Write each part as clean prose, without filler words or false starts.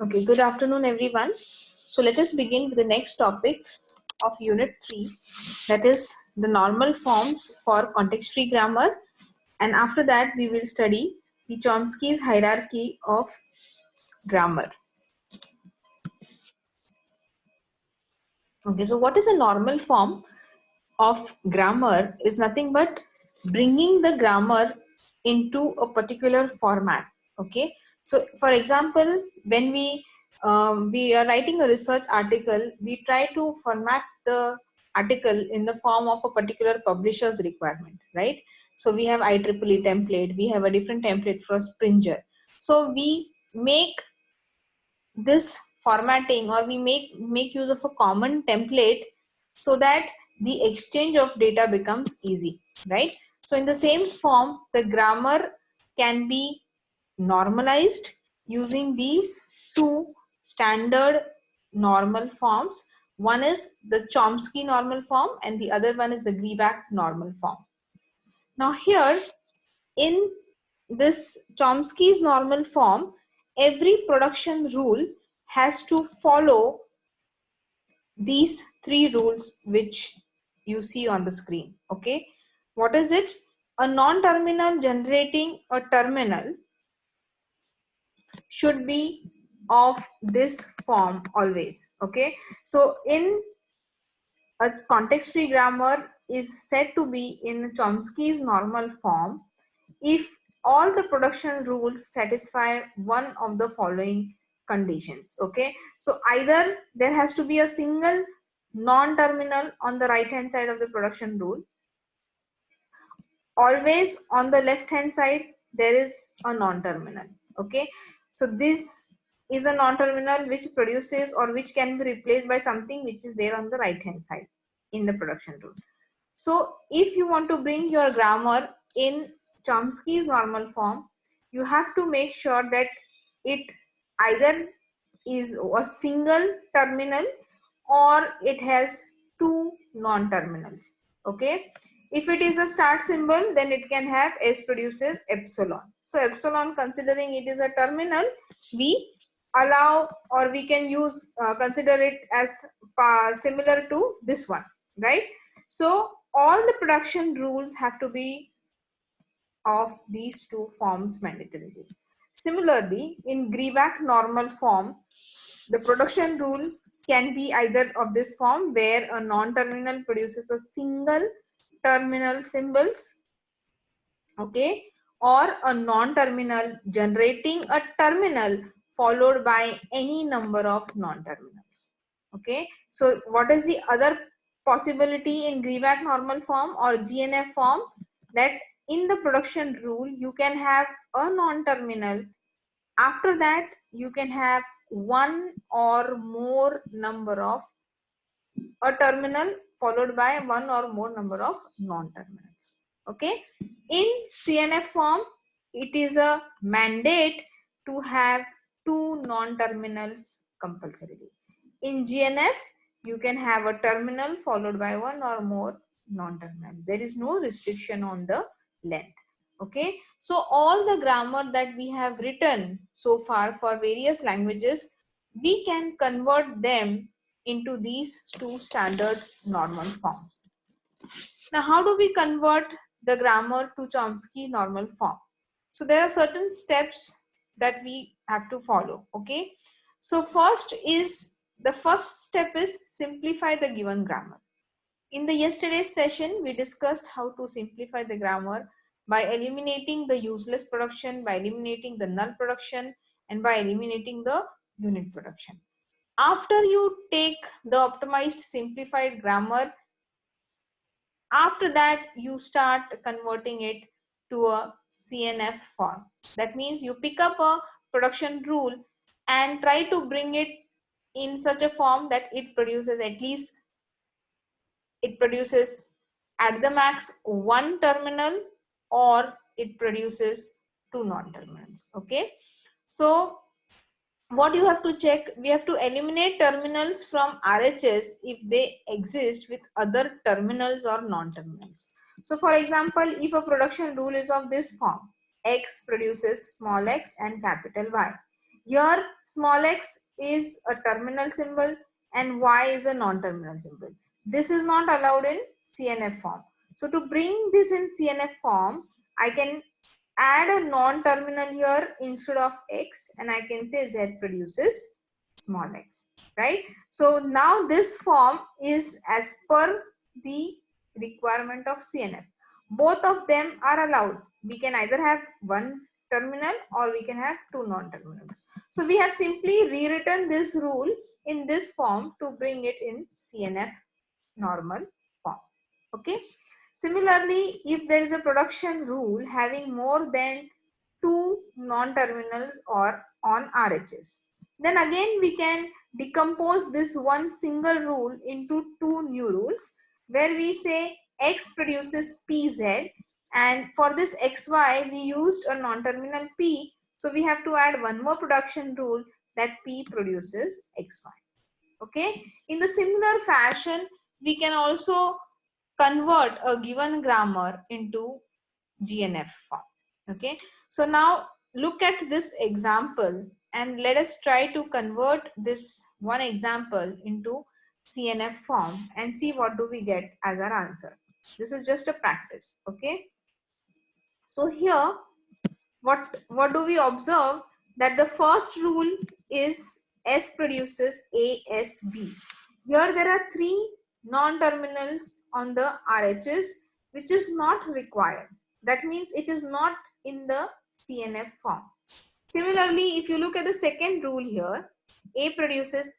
Okay, good afternoon, everyone. So let us begin with the next topic of Unit 3, that is the normal forms for context-free grammar. And after that, we will study the Chomsky's hierarchy of grammar. Okay, so what is a normal form of grammar is nothing but bringing the grammar into a particular format. Okay, so for example, when we are writing a research article, we try to format the article in the form of a particular publisher's requirement, right? So we have IEEE template, we have a different template for Springer. So we make this formatting, or we make use of a common template so that the exchange of data becomes easy, right? So in the same form, the grammar can be normalized using these two standard normal forms. One is the Chomsky normal form and the other one is the Greback normal form. Now here in this Chomsky's normal form, every production rule has to follow these three rules which you see on the screen. Okay, what is it? A non-terminal generating a terminal should be of this form always. Okay, so in a context-free grammar is said to be in Chomsky's normal form if all the production rules satisfy one of the following conditions. Okay, so either there has to be a single non-terminal on the right hand side of the production rule, always on the left hand side there is a non-terminal. Okay, so this is a non-terminal which produces or which can be replaced by something which is there on the right hand side in the production rule. So if you want to bring your grammar in Chomsky's normal form, you have to make sure that it either is a single terminal or it has two non-terminals. Okay, if it is a start symbol, then it can have S produces epsilon. So epsilon, considering it is a terminal, we allow, or we can use consider it as similar to this one, right? So all the production rules have to be of these two forms mandatorily. Similarly, in Greback normal form, the production rule can be either of this form where a non-terminal produces a single terminal symbols, okay, or a non-terminal generating a terminal followed by any number of non-terminals. Okay, so what is the other possibility in Greback normal form or GNF form? That in the production rule you can have a non-terminal, after that you can have one or more number of a terminal followed by one or more number of non-terminals. Okay, in CNF form it is a mandate to have two non-terminals compulsorily. In GNF you can have a terminal followed by one or more non-terminals. There is no restriction on the length. Okay, so all the grammar that we have written so far for various languages, we can convert them into these two standard normal forms. Now, how do we convert the grammar to Chomsky normal form? So there are certain steps that we have to follow. Okay, so the first step is simplify the given grammar. In the yesterday's session, we discussed how to simplify the grammar by eliminating the useless production, by eliminating the null production, and by eliminating the unit production. After you take the optimized simplified grammar, after that you start converting it to a CNF form. That means you pick up a production rule and try to bring it in such a form that it produces at the max one terminal, or it produces two non-terminals. Okay, so what you have to check, we have to eliminate terminals from RHS if they exist with other terminals or non-terminals. So for example, if a production rule is of this form, X produces small x and capital Y, Here small x is a terminal symbol and y is a non-terminal symbol. This is not allowed in CNF form. So to bring this in CNF form, I can add a non-terminal here instead of x, and I can say z produces small x, right? So now this form is as per the requirement of CNF. Both of them are allowed. We can either have one terminal or we can have two non-terminals. So we have simply rewritten this rule in this form to bring it in CNF normal form. Okay. Similarly, if there is a production rule having more than two non-terminals or on RHS, then again we can decompose this one single rule into two new rules where we say X produces PZ, and for this XY we used a non-terminal P, so we have to add one more production rule that P produces XY. Okay, in the similar fashion we can also convert a given grammar into GNF form. Okay, so now look at this example and let us try to convert this one example into CNF form and see what do we get as our answer. This is just a practice. Okay, so here what do we observe? That the first rule is S produces ASB. Here there are three non-terminals on the RHS which is not required. That means it is not in the CNF form. Similarly, if you look at the second rule here, A produces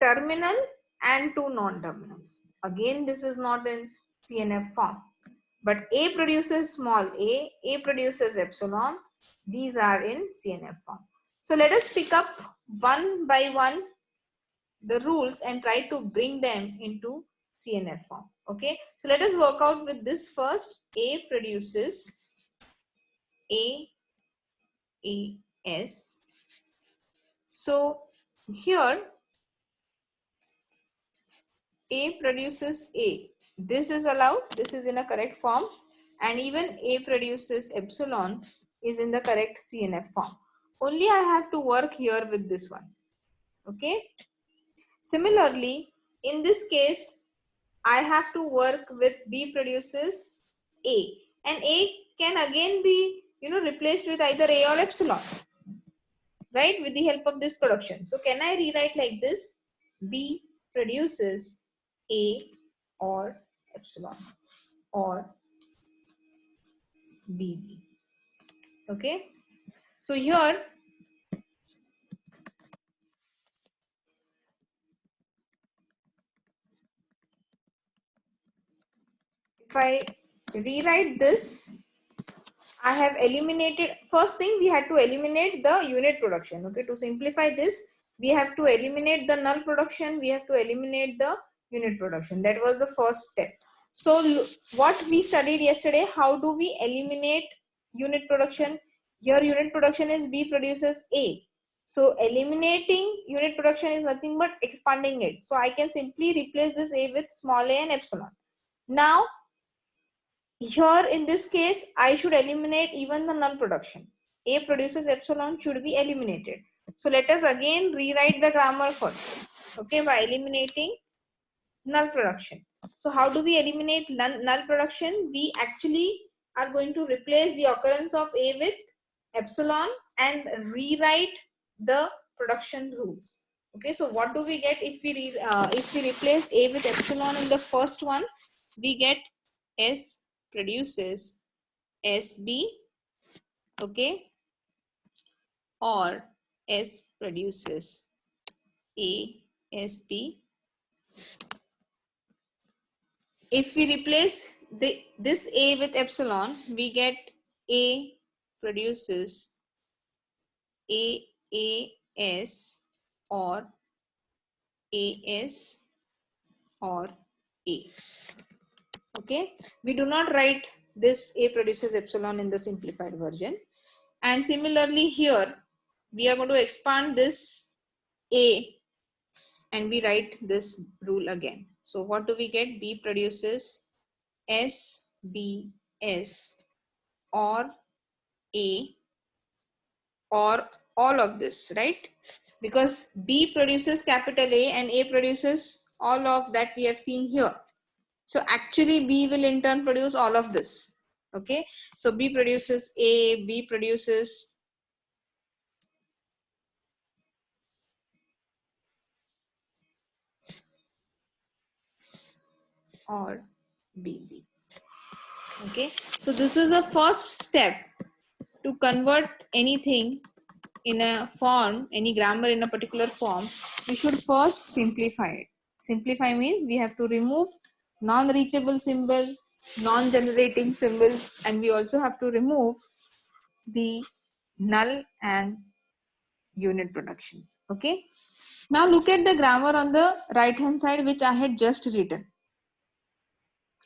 terminal and two non-terminals. Again, this is not in CNF form. But A produces small A produces epsilon. These are in CNF form. So let us pick up one by one the rules and try to bring them into CNF form. Okay. So let us work out with this first. A produces AS. So here A produces A. This is allowed. This is in a correct form. And even A produces epsilon is in the correct CNF form. Only I have to work here with this one. Okay. Similarly, in this case, I have to work with B produces A. And A can again be, replaced with either A or epsilon, right? With the help of this production. So can I rewrite like this? B produces A or epsilon or BB. Okay. So here if I rewrite this, I have eliminated, first thing we had to eliminate the unit production. Okay, to simplify this, we have to eliminate the null production, we have to eliminate the unit production. That was the first step. So what we studied yesterday, how do we eliminate unit production? Here unit production is B produces A. So eliminating unit production is nothing but expanding it. So I can simply replace this A with small a and epsilon. Now here in this case, I should eliminate even the null production. A produces epsilon should be eliminated. So let us again rewrite the grammar first. Okay, by eliminating null production. So how do we eliminate null production? We actually are going to replace the occurrence of A with epsilon and rewrite the production rules. Okay, so what do we get if we replace A with epsilon in the first one? We get S produces SB, okay, or S produces ASB. If we replace this A with epsilon, we get A produces AAS or AS or A. Okay, we do not write this A produces epsilon in the simplified version. And similarly here, we are going to expand this A and we write this rule again. So what do we get? B produces SBS or A or all of this, right? Because B produces capital A and A produces all of that we have seen here. So actually B will in turn produce all of this. Okay, so B produces A, B produces or BB. Okay, so this is a first step to convert anything in a form, any grammar in a particular form. We should first simplify it. Simplify means we have to remove non-reachable symbol, non-generating symbols, and we also have to remove the null and unit productions. Okay, now look at the grammar on the right hand side which I had just written.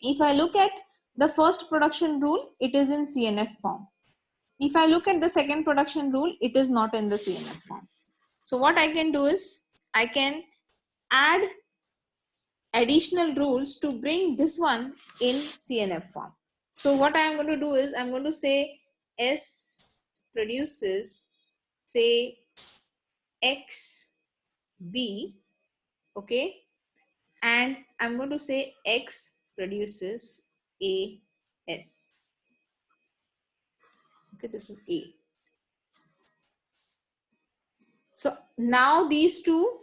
If I look at the first production rule, it is in CNF form. If I look at the second production rule, it is not in the CNF form. So what I can do is I can add additional rules to bring this one in CNF form. So what I am going to do is I am going to say S produces, say, X B, okay, and I'm going to say X produces A S. Okay, this is A. So now these two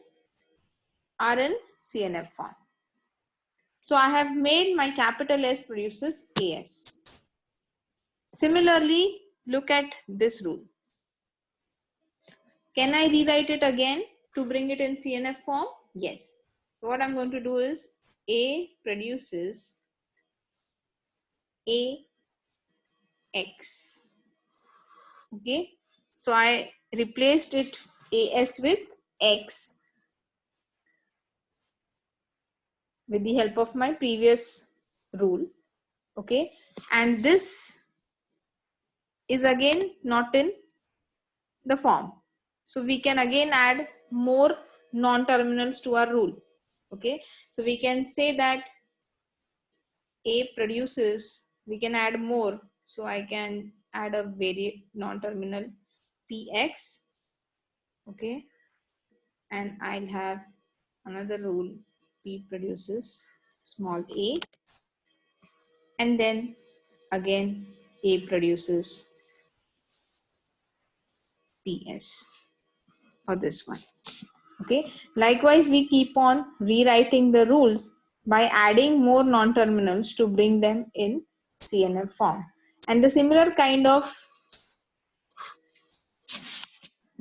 are in CNF form. So I have made my capital S produces AS. Similarly, look at this rule. Can I rewrite it again to bring it in CNF form? Yes. So what I'm going to do is A produces AX. Okay. So I replaced it AS with X with the help of my previous rule. Okay. And this is again not in the form. So we can again add more non-terminals to our rule. Okay, so we can say that A produces, we can add more. So I can add a very non-terminal PX. Okay, and I'll have another rule, P produces small a, and then again A produces PS for this one. Okay, likewise we keep on rewriting the rules by adding more non-terminals to bring them in CNF form, and the similar kind of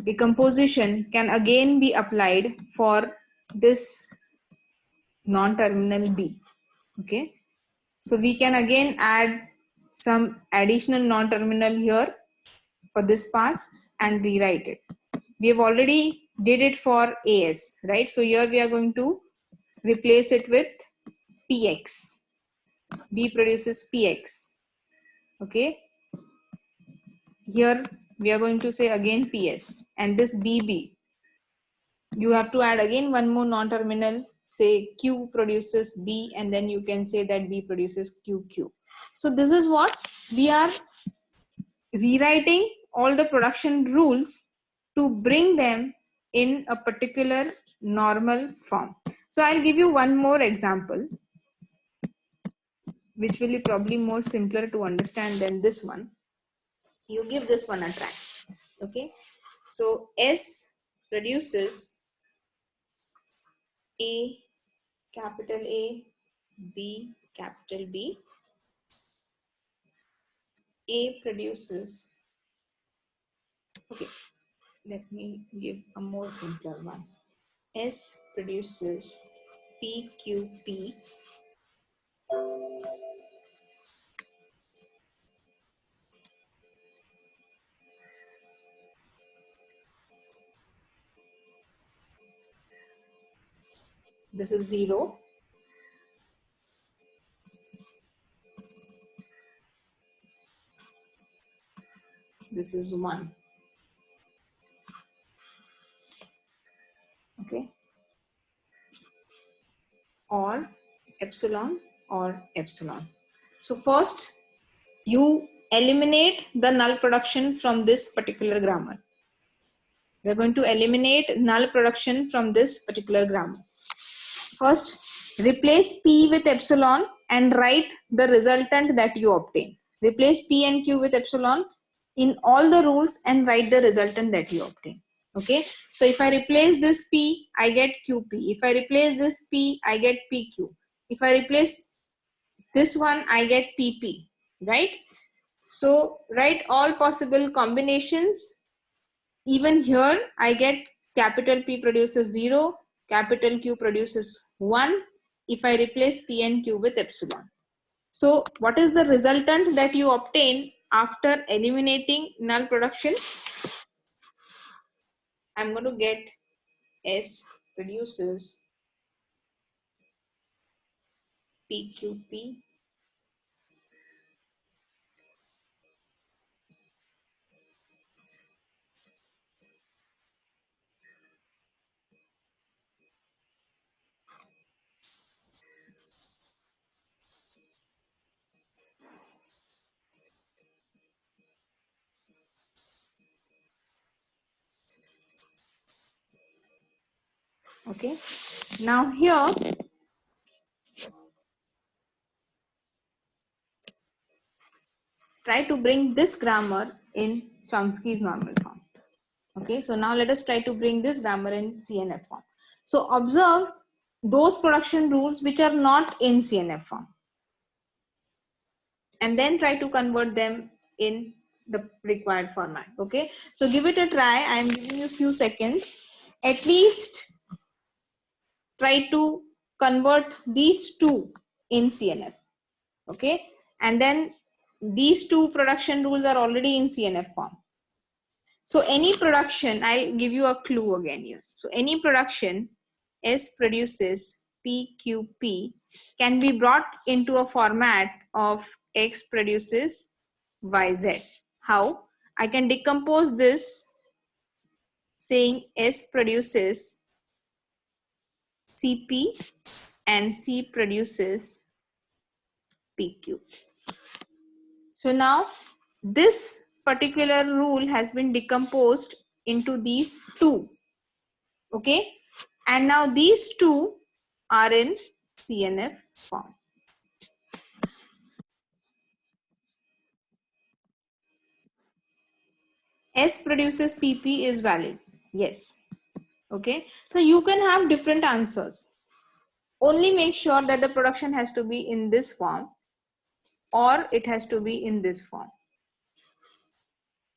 decomposition can again be applied for this non-terminal B. Okay, so we can again add some additional non-terminal here for this part and rewrite it. We have already did it for AS, right? So here we are going to replace it with PX. B produces PX. Okay. Here we are going to say again PS, and this BB. You have to add again one more non-terminal. Say Q produces B, and then you can say that B produces QQ. So this is what we are rewriting all the production rules to bring them in a particular normal form. So I'll give you one more example, which will be probably more simpler to understand than this one. You give this one a try. Okay, so S produces A capital A, B capital B. A produces, okay, let me give a more simpler one. S produces PQP. This is 0. This is 1. Okay, or epsilon or epsilon. So first you eliminate the null production from this particular grammar. We're going to eliminate null production from this particular grammar. First, replace P with epsilon and write the resultant that you obtain. Replace P and Q with epsilon in all the rules and write the resultant that you obtain. Okay, so if I replace this P, I get QP. If I replace this P, I get PQ. If I replace this one, I get PP, right? So write all possible combinations. Even here, I get capital P produces 0, capital Q produces 1 if I replace P and Q with epsilon. So what is the resultant that you obtain after eliminating null production? I'm going to get S produces PQP okay. Now here, try to bring this grammar in Chomsky's normal form. Okay, so now let us try to bring this grammar in CNF form. So observe those production rules which are not in CNF form, and then try to convert them in the required format. Okay, so give it a try. I am giving you a few seconds. At least try to convert these two in CNF. Okay, and then these two production rules are already in CNF form. So any production, I'll give you a clue again here. So any production S produces PQP can be brought into a format of X produces YZ. How? I can decompose this saying S produces CP and C produces PQ. So now this particular rule has been decomposed into these two. Okay, and now these two are in CNF form. S produces PP is valid. Yes. Okay, so you can have different answers. Only make sure that the production has to be in this form or it has to be in this form.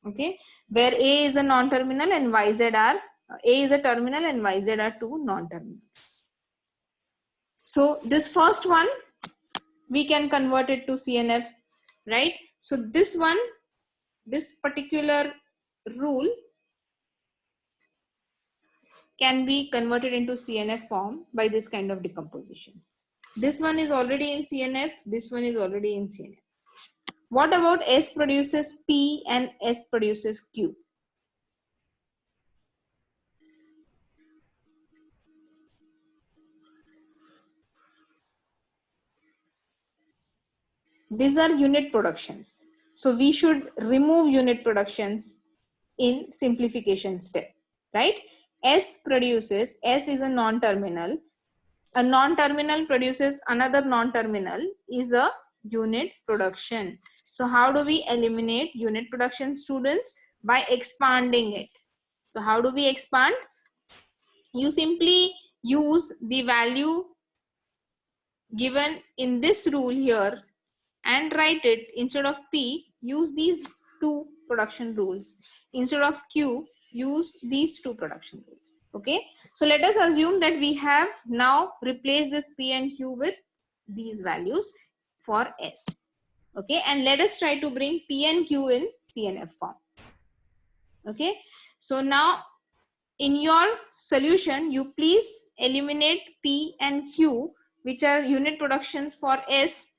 Okay, where A is a non-terminal and YZ are, A is a terminal and YZ are two non-terminals. So this first one, we can convert it to CNF, right? So this one, this particular rule can be converted into CNF form by this kind of decomposition. This one is already in CNF, this one is already in CNF. What about S produces P and S produces Q? These are unit productions. So we should remove unit productions in simplification step, right? S produces, S is a non-terminal. A non-terminal produces another non-terminal is a unit production. So how do we eliminate unit production, students? By expanding it. So how do we expand? You simply use the value given in this rule here and write it. Instead of P, use these two production rules. Instead of Q, use these two production rules. Okay, so let us assume that we have now replaced this P and Q with these values for S. Okay, and let us try to bring P and Q in CNF form. Okay, so now in your solution, you please eliminate P and Q, which are unit productions for S,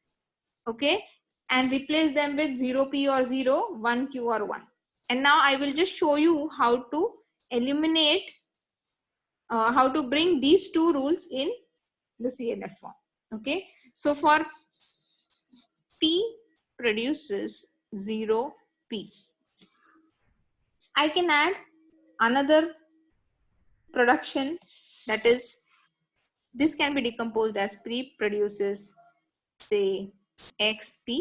okay, and replace them with 0P or 0, 1Q or 1. And now I will just show you how to eliminate, how to bring these two rules in the CNF form. Okay, so for P produces 0P, I can add another production, that is, this can be decomposed as P produces say XP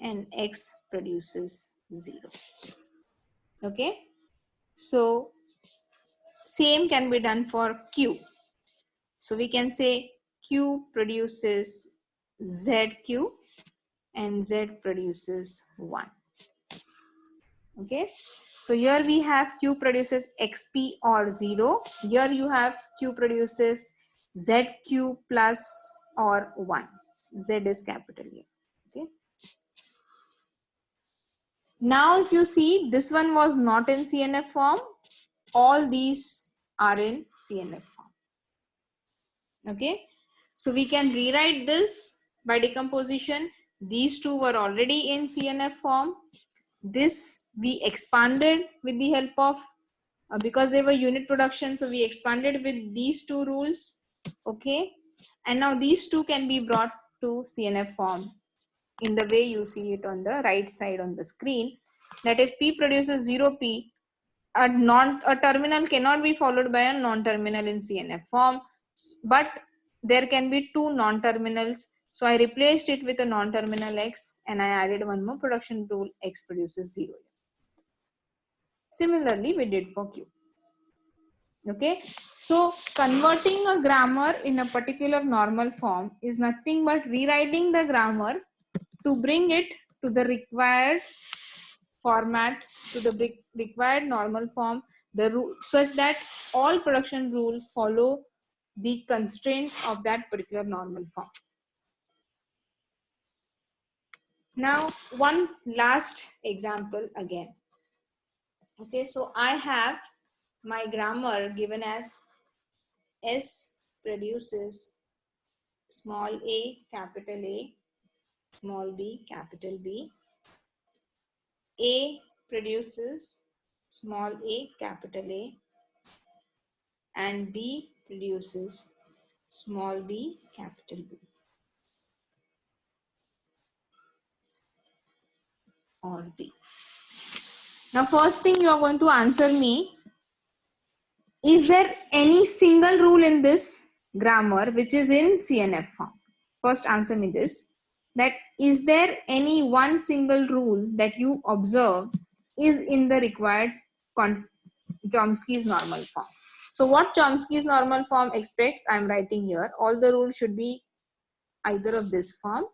and X produces 0. Okay, so same can be done for Q. So we can say Q produces ZQ and Z produces 1. Okay, so here we have Q produces XP or 0. Here you have Q produces ZQ plus or 1. Z is capital here. Okay, now if you see, this one was not in CNF form. All these are in CNF form. Okay, so we can rewrite this by decomposition. These two were already in CNF form. This we expanded with the help of because they were unit production, so we expanded with these two rules. Okay, and now these two can be brought to CNF form in the way you see it on the right side on the screen, that if P produces 0P, a terminal cannot be followed by a non-terminal in CNF form, but there can be two non-terminals. So I replaced it with a non-terminal X and I added one more production rule, X produces 0. Similarly, we did for Q. Okay, so converting a grammar in a particular normal form is nothing but rewriting the grammar to bring it to the required format, to the required normal form, such that all production rules follow the constraints of that particular normal form. Now, one last example again. Okay, so I have my grammar given as S produces small a, capital A, small b, capital B. A produces small a, capital A, and B produces small b, capital B, or B. Now, first thing you are going to answer me, is there any single rule in this grammar which is in CNF form? First answer me this, that is there any one single rule that you observe is in the required Chomsky's normal form? So what Chomsky's normal form expects, I am writing here, all the rules should be either of this form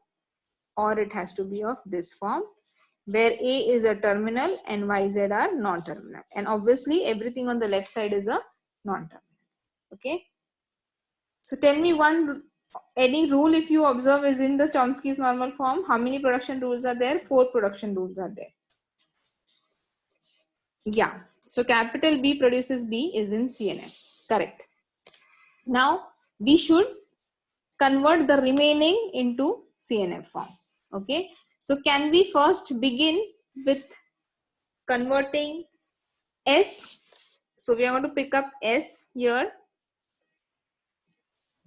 or it has to be of this form, where A is a terminal and YZ are non-terminal, and obviously everything on the left side is a non-terminal. Okay, so tell me any rule if you observe is in the Chomsky's normal form. How many production rules are there? 4 production rules are there. Yeah, so capital B produces B is in CNF, correct. Now we should convert the remaining into CNF form. Okay, so can we first begin with converting S? So we are going to pick up S here.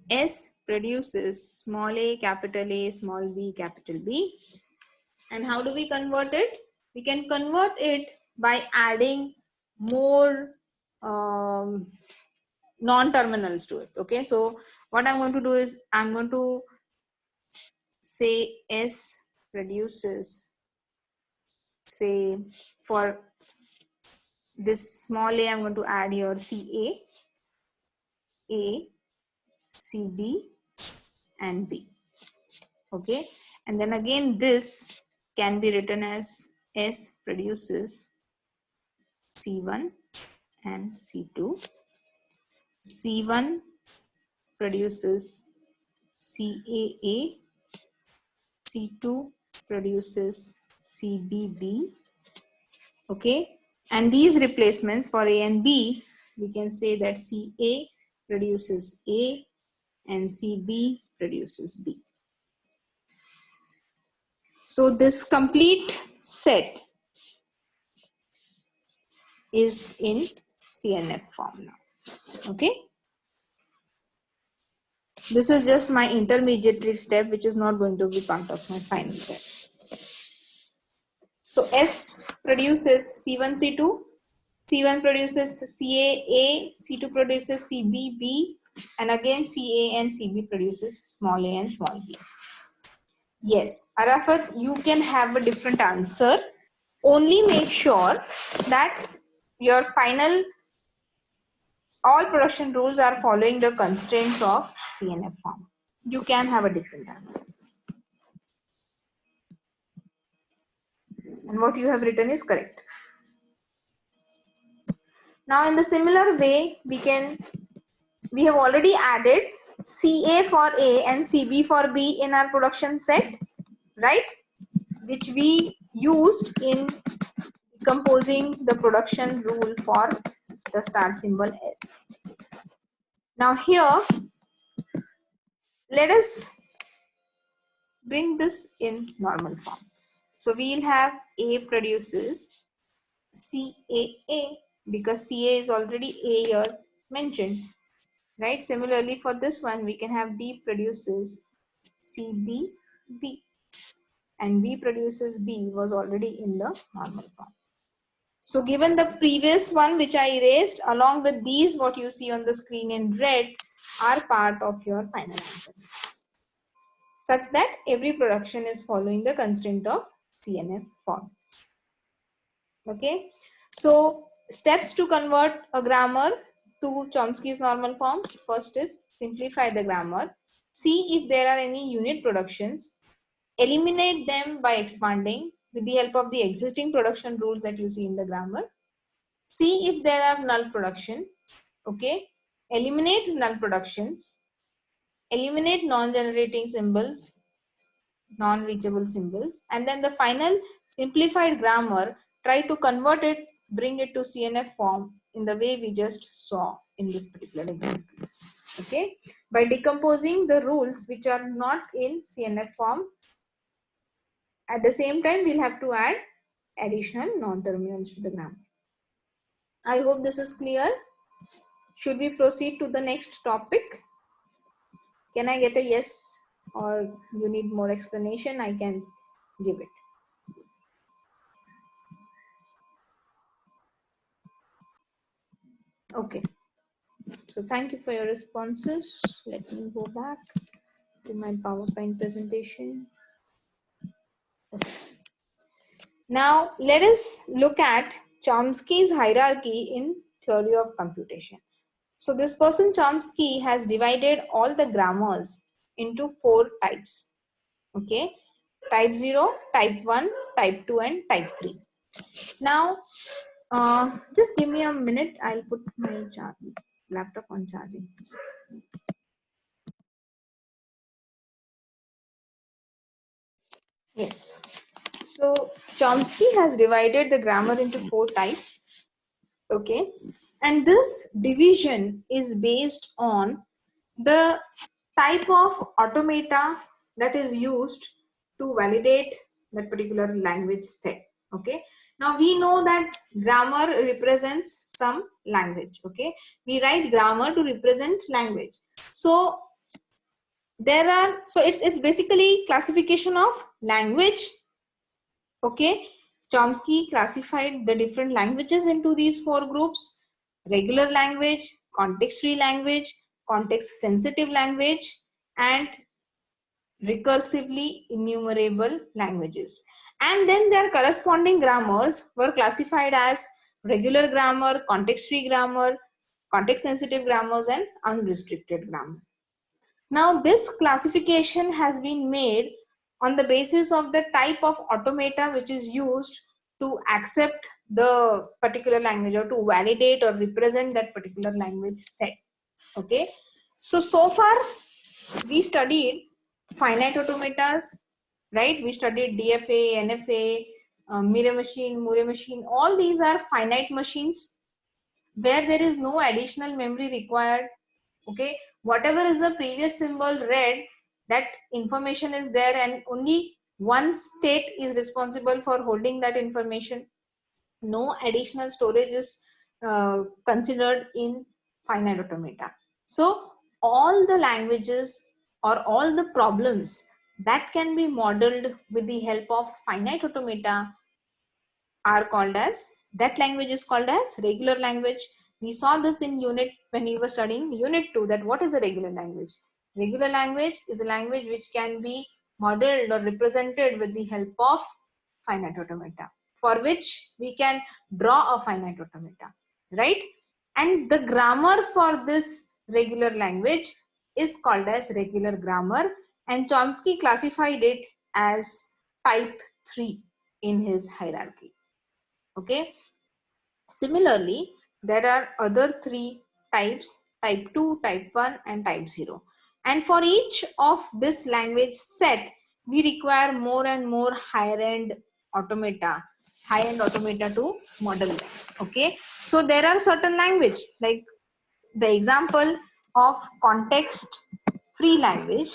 S produces small a, capital A, small b, capital B. And how do we convert it? We can convert it by adding more non-terminals to it. Okay, so what I'm going to do is I'm going to say S produces, say for this small a, I'm going to add here CA, A, CB and B. Okay, and then again this can be written as S produces C1 and C2. C1 produces CAA, C2 produces CBB. Okay, and these replacements for A and B, we can say that CA produces A and CB produces B. So this complete set is in CNF form now. Okay, this is just my intermediate step, which is not going to be part of my final step. So S produces C1, C2, C1 produces CA, C2 produces CB, and again CA and CB produces small a and small b. Yes, Arafat, you can have a different answer. Only make sure that your final, all production rules are following the constraints of CNF form. You can have a different answer. And what you have written is correct. Now in the similar way, we have already added CA for A and CB for B in our production set, right? Which we used in decomposing the production rule for the start symbol S. Now here, let us bring this in normal form. So we'll have A produces CAA because CA is already A here mentioned, right? Similarly for this one, we can have B produces CBB, and B produces B was already in the normal form. So given the previous one which I erased, along with these what you see on the screen in red are part of your final answer, such that every production is following the constraint of CNF form. Okay, so steps to convert a grammar to Chomsky's normal form. First is simplify the grammar, see if there are any unit productions, eliminate them by expanding with the help of the existing production rules that you see in the grammar. See if there are null production. Okay, eliminate null productions, eliminate non-generating symbols, non-reachable symbols, and then the final simplified grammar, try to convert it, bring it to CNF form in the way we just saw in this particular example. Okay, by decomposing the rules which are not in CNF form. At the same time, we'll have to add additional non-terminals to the grammar. I hope this is clear. Should we proceed to the next topic? Can I get a yes, or you need more explanation? I can give it. Okay. So thank you for your responses. Let me go back to my PowerPoint presentation. Okay. Now let us look at Chomsky's hierarchy in theory of computation. So this person Chomsky has divided all the grammars into 4 types. Okay, type 0, type 1, type 2 and type 3. Now just give me a minute. I'll put my laptop on charging. Yes. So Chomsky has divided the grammar into 4 types. Okay, and this division is based on the type of automata that is used to validate that particular language set. Okay, now we know that grammar represents some language. Okay, we write grammar to represent language. So it's basically classification of language. Okay, Chomsky classified the different languages into these 4 groups: regular language, context-free language, context-sensitive language, and recursively enumerable languages. And then their corresponding grammars were classified as regular grammar, context-free grammar, context-sensitive grammars, and unrestricted grammar. Now this classification has been made on the basis of the type of automata which is used to accept the particular language or to validate or represent that particular language set. Okay, so far we studied finite automatas, right? We studied DFA, NFA, Mirror machine, Moore machine. All these are finite machines where there is no additional memory required. Okay, whatever is the previous symbol read, that information is there, and only one state is responsible for holding that information. No additional storage is considered in finite automata. So all the languages or all the problems that can be modeled with the help of finite automata are called as That language is called as regular language. We saw this in unit when we were studying unit 2, that what is a regular language. Regular language is a language which can be modeled or represented with the help of finite automata, for which we can draw a finite automata, right? And the grammar for this regular language is called as regular grammar, and Chomsky classified it as type 3 in his hierarchy. Okay. Similarly, there are other three types: type 2, type 1, and type 0. And for each of this language set, we require more and more higher-end automata, high-end automata to model them. Okay, so there are certain language, like the example of context-free language.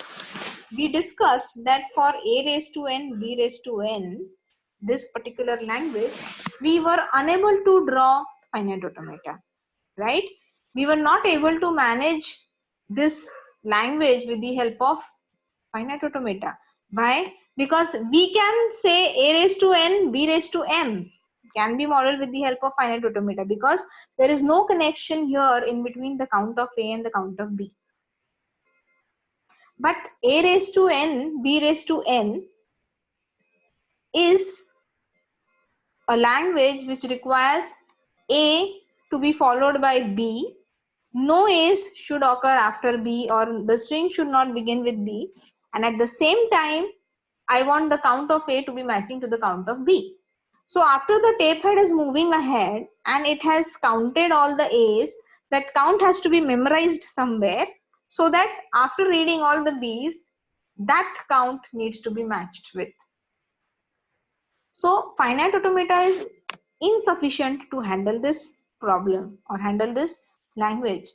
We discussed that for a raised to n, b raised to n, this particular language, we were unable to draw finite automata, right? We were not able to manage this language with the help of finite automata. Why? Because we can say a raised to n, b raised to m can be modeled with the help of finite automata, because there is no connection here in between the count of a and the count of b. But a raised to n, b raised to n is a language which requires A to be followed by B. No A's should occur after B, or the string should not begin with B. And at the same time, I want the count of A to be matching to the count of B. So after the tape head is moving ahead and it has counted all the A's, that count has to be memorized somewhere, so that after reading all the B's, that count needs to be matched with. So finite automata is insufficient to handle this problem or handle this language,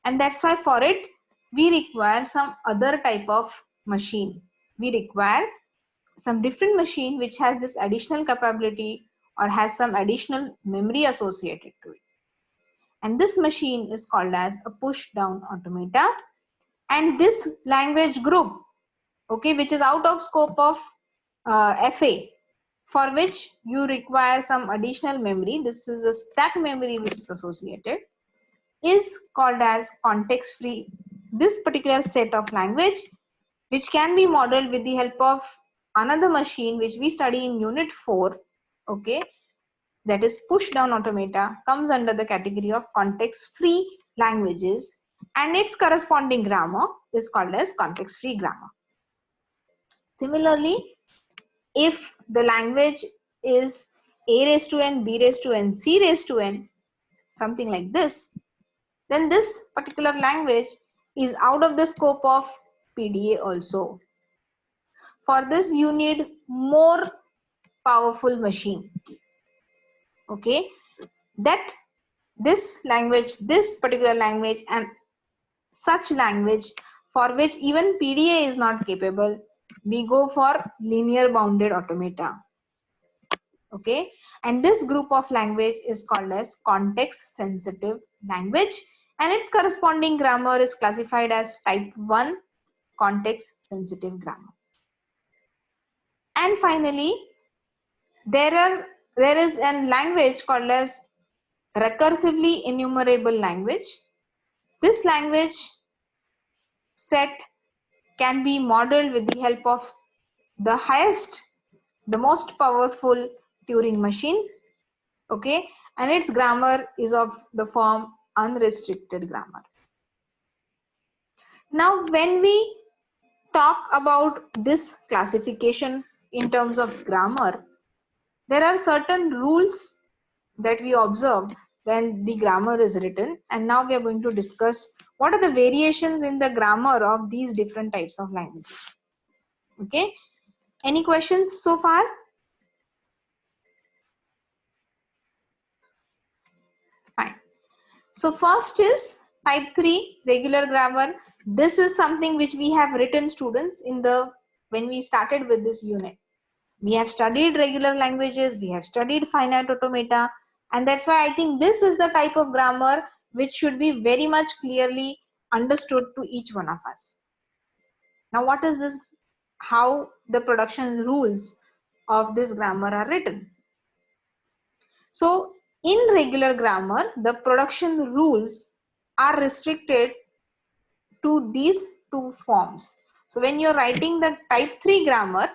and that's why for it we require some other type of machine. We require some different machine which has this additional capability or has some additional memory associated to it, and this machine is called as a push down automata. And this language group, okay, which is out of scope of FA, for which you require some additional memory, this is a stack memory which is associated, is called as context free. This particular set of language, which can be modeled with the help of another machine which we study in unit 4, okay, that is push down automata, comes under the category of context free languages, and its corresponding grammar is called as context free grammar. Similarly, if the language is a raised to n, b raised to n, c raised to n, something like this, then this particular language is out of the scope of PDA also. For this you need more powerful machine, okay, that this language, this particular language, and such language for which even PDA is not capable, we go for linear bounded automata. Okay, and this group of language is called as context sensitive language, and its corresponding grammar is classified as type 1 context sensitive grammar. And finally, there is a language called as recursively enumerable language. This language set can be modeled with the help of the highest, the most powerful Turing machine, okay, and its grammar is of the form unrestricted grammar. Now when we talk about this classification in terms of grammar, there are certain rules that we observe when the grammar is written, and now we are going to discuss what are the variations in the grammar of these different types of languages. Okay, any questions so far? Fine. So first is type 3 regular grammar. This is something which we have written, students, in the when we started with this unit. We have studied regular languages, we have studied finite automata, and that's why I think this is the type of grammar which should be very much clearly understood to each one of us. Now what is this? How the production rules of this grammar are written? So In regular grammar, the production rules are restricted to these two forms. So when you're writing the type 3 grammar,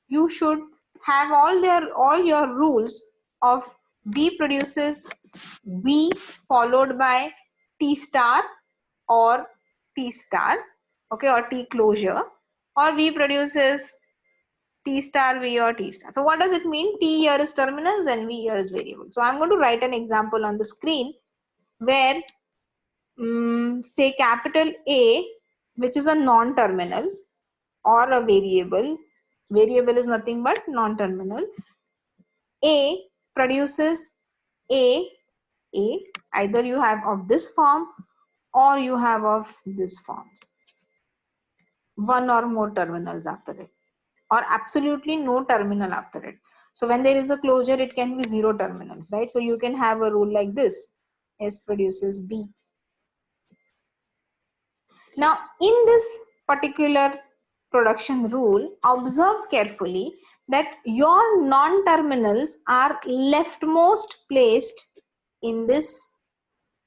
you should have all your rules of B produces B followed by T star or T star, okay, or T closure, or B produces T star V or T star. So what does it mean? T here is terminals and V here is variable. So I'm going to write an example on the screen where say capital A, which is a non-terminal or a variable. Variable is nothing but non-terminal. A produces A, A. Either you have of this form or you have of this forms. One or more terminals after it, or absolutely no terminal after it. So when there is a closure, it can be 0 terminals, right? So you can have a rule like this: S produces B. Now, in this particular production rule, observe carefully that your non-terminals are leftmost placed in this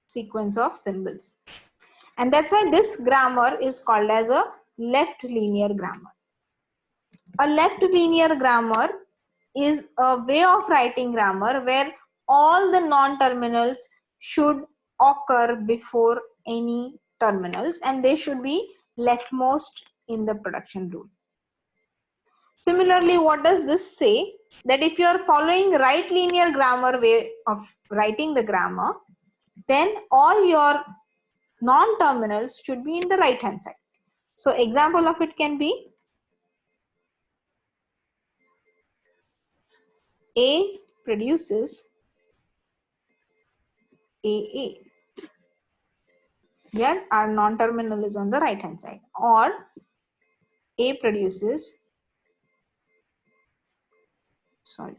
sequence of symbols. And that's why this grammar is called as a left linear grammar. A left linear grammar is a way of writing grammar where all the non-terminals should occur before any terminals and they should be leftmost in the production rule. Similarly, what does this say? That if you are following right linear grammar way of writing the grammar, then all your non-terminals should be in the right hand side. So example of it can be A produces AA. Here our non-terminal is on the right hand side, or A produces, sorry,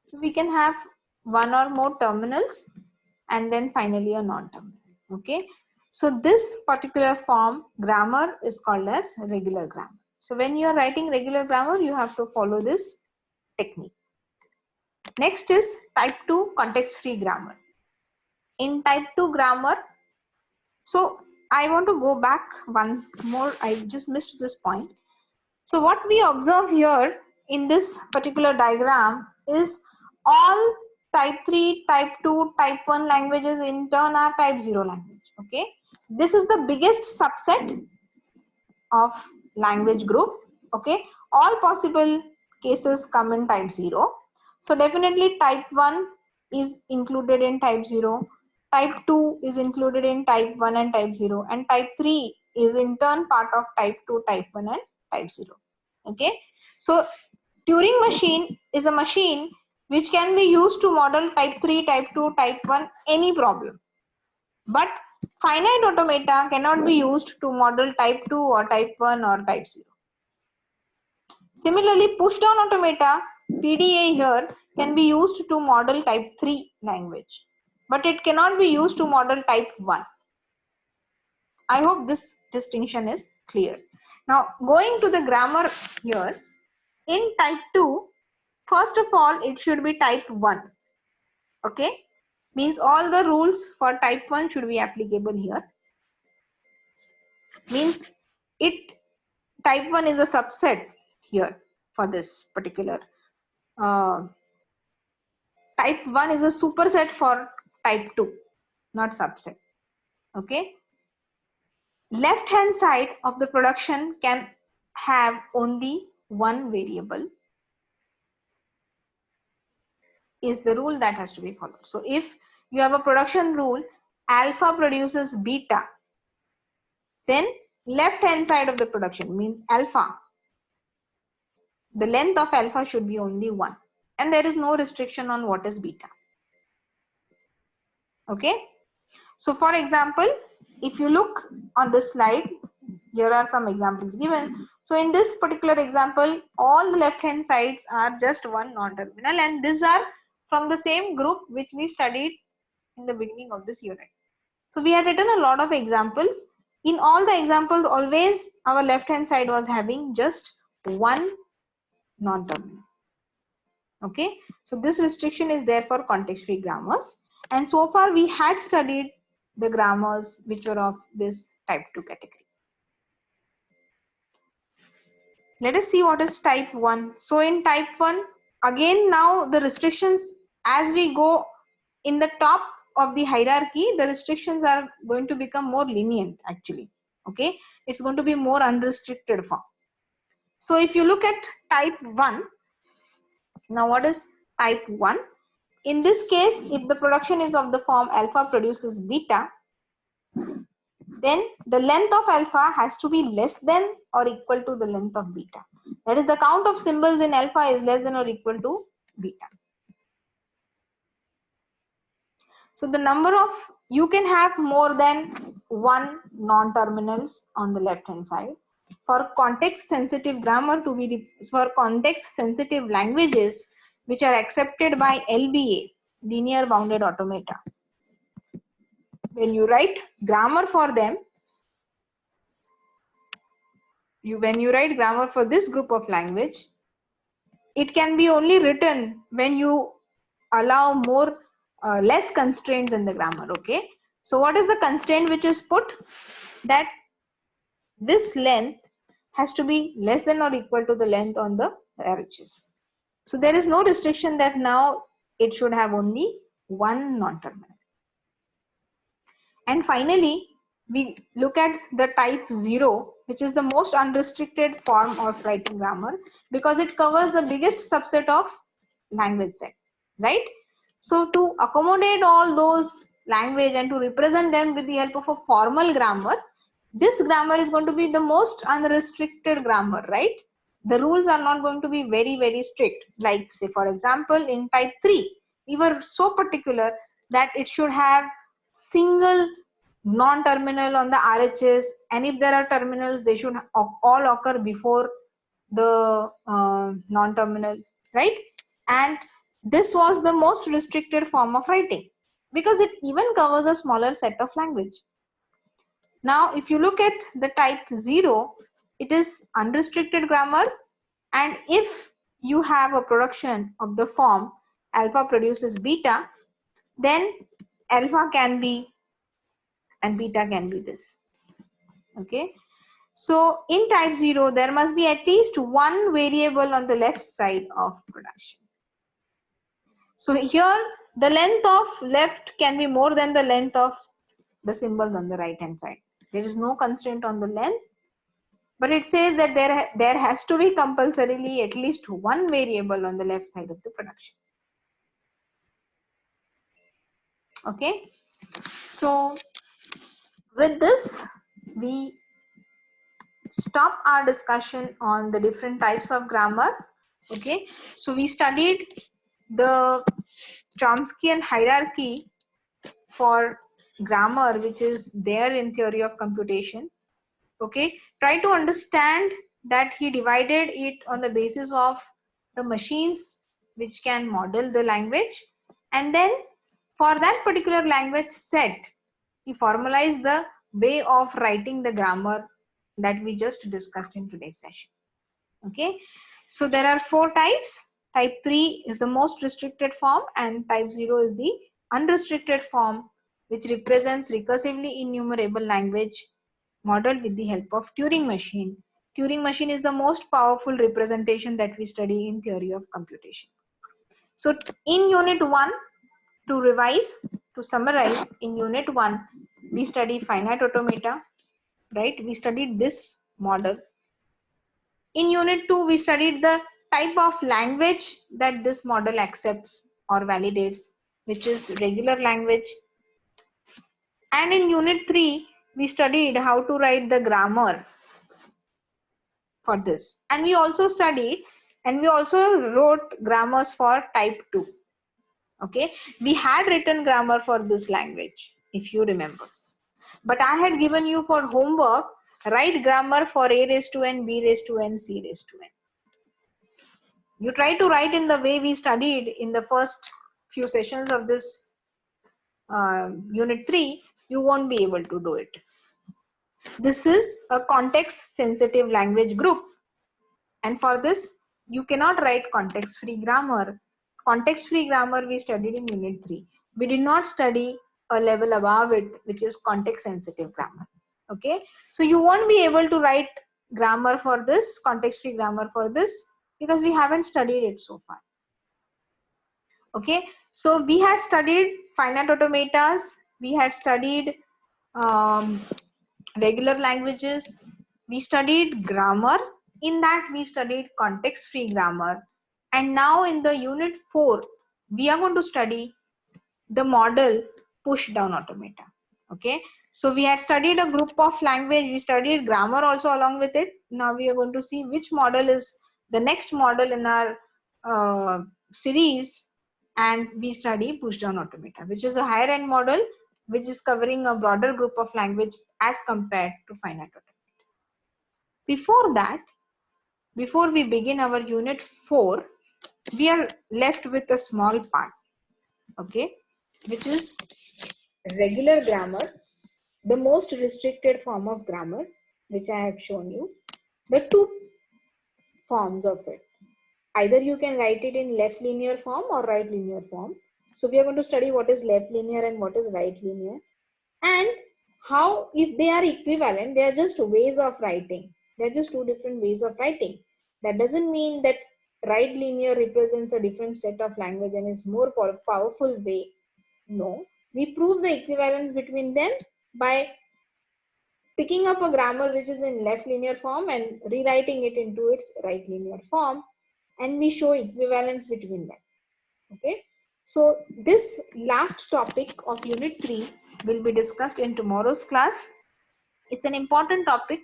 so we can have one or more terminals and then finally a non-terminal. Okay, so this particular form grammar is called as regular grammar. So when you are writing regular grammar, you have to follow this technique. Next is type 2 context-free grammar. In type 2 grammar, so I want to go back one more, I just missed this point. So what we observe here in this particular diagram is all type 3, type 2, type 1 languages in turn are type 0 language. Okay, this is the biggest subset of language group. Okay, all possible cases come in type 0. So definitely type 1 is included in type 0, type 2 is included in type 1 and type 0, and type 3 is in turn part of type 2, type 1 and type 0. Okay, so Turing machine is a machine which can be used to model type 3, type 2, type 1, any problem. But finite automata cannot be used to model type 2 or type 1 or type 0. Similarly, push-down automata, PDA here, can be used to model type 3 language, but it cannot be used to model type 1. I hope this distinction is clear. Now, going to the grammar here, in type 2, first of all, it should be type 1. Okay, means all the rules for type 1 should be applicable here. Means it type 1 is a subset here for this particular type 1 is a superset for type 2, not subset. Okay, left hand side of the production can have only one variable is the rule that has to be followed. So if you have a production rule alpha produces beta, then left hand side of the production means alpha, the length of alpha should be only 1 and there is no restriction on what is beta. Okay, so for example, if you look on this slide, here are some examples given. So in this particular example, all the left hand sides are just one non-terminal, and these are from the same group which we studied in the beginning of this unit. So we had written a lot of examples In all the examples, always our left hand side was having just one non-terminal. Okay, so this restriction is there for context-free grammars, and so far we had studied the grammars which were of this type 2 category. Let us see what is type 1. So in type 1, again now the restrictions, as we go in the top of the hierarchy, the restrictions are going to become more lenient actually. Okay, it's going to be more unrestricted form. So if you look at type 1, now what is type 1? In this case, if the production is of the form alpha produces beta, then the length of alpha has to be less than or equal to the length of beta. That is, the count of symbols in alpha is less than or equal to beta. So the number of, you can have more than one non-terminals on the left hand side. For context sensitive grammar to be, for context sensitive languages which are accepted by LBA, linear bounded automata, when you write grammar for them, when you write grammar for this group of language, it can be only written when you allow more less constraints in the grammar. Okay, so what is the constraint which is put? That this length has to be less than or equal to the length on the RHS. So there is no restriction that now it should have only one non-terminal. And finally, we look at the type 0, which is the most unrestricted form of writing grammar because it covers the biggest subset of language set, right? So to accommodate all those language and to represent them with the help of a formal grammar, this grammar is going to be the most unrestricted grammar, right? The rules are not going to be very, very strict. Like say for example, in type 3, we were so particular that it should have single non-terminal on the RHS, and if there are terminals, they should all occur before the non-terminal, right? And this was the most restricted form of writing because it even covers a smaller set of language. Now, if you look at the type 0, it is unrestricted grammar, and if you have a production of the form alpha produces beta, then alpha can be and beta can be this. Okay, so in type 0 there must be at least one variable on the left side of production. So here the length of left can be more than the length of the symbols on the right hand side. There is no constraint on the length, but it says that there has to be compulsorily at least one variable on the left side of the production. Okay, so with this we stop our discussion on the different types of grammar. Okay, so we studied the Chomskyan hierarchy for grammar, which is there in theory of computation. Okay, try to understand that he divided it on the basis of the machines which can model the language, and then for that particular language set he formalized the way of writing the grammar that we just discussed in today's session. Okay, so there are 4 types. Type 3 is the most restricted form, and type 0 is the unrestricted form, which represents recursively enumerable language modeled with the help of Turing machine. Turing machine is the most powerful representation that we study in theory of computation. So in unit 1, to revise, to summarize, in unit 1 we studied finite automata, right? We studied this model. In unit 2 we studied the type of language that this model accepts or validates, which is regular language. And in unit 3 we studied how to write the grammar for this, and we also studied and we also wrote grammars for type 2. Okay, we had written grammar for this language if you remember, but I had given you for homework write grammar for a raised to n, b raised to n, c raised to n. You try to write in the way we studied in the first few sessions of this unit 3, you won't be able to do it. This is a context sensitive language group, and for this you cannot write context free grammar. Context free grammar we studied in unit 3. We did not study a level above it, which is context sensitive grammar. Okay, so you won't be able to write grammar for this, context free grammar for this, because we haven't studied it so far. Okay, so we had studied finite automatas, we had studied regular languages, we studied grammar. In that we studied context free grammar, and now in the unit 4 we are going to study the model push down automata. Okay, so we had studied a group of language, we studied grammar also along with it. Now we are going to see which model is the next model in our series, and we study push down automata, which is a higher end model which is covering a broader group of language as compared to finite automata. Before that, before we begin our unit 4, we are left with a small part, okay, which is regular grammar, the most restricted form of grammar, which I have shown you, the two forms of it. Either you can write it in left linear form or right linear form. So we are going to study what is left linear and what is right linear, and how, if they are equivalent, they are just ways of writing. They are just two different ways of writing. That doesn't mean that right linear represents a different set of language and is more powerful way. No, we prove the equivalence between them by picking up a grammar which is in left linear form and rewriting it into its right linear form, and we show equivalence between them. Okay, so this last topic of unit 3 will be discussed in tomorrow's class. It's an important topic,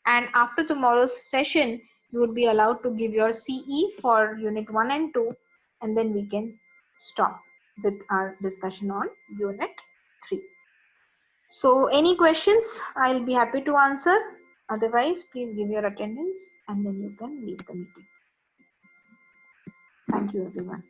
and after tomorrow's session you would be allowed to give your CE for unit 1 and 2, and then we can stop with our discussion on unit 3. So any questions, I'll be happy to answer. Otherwise, please give your attendance and then you can leave the meeting. Thank you, everyone.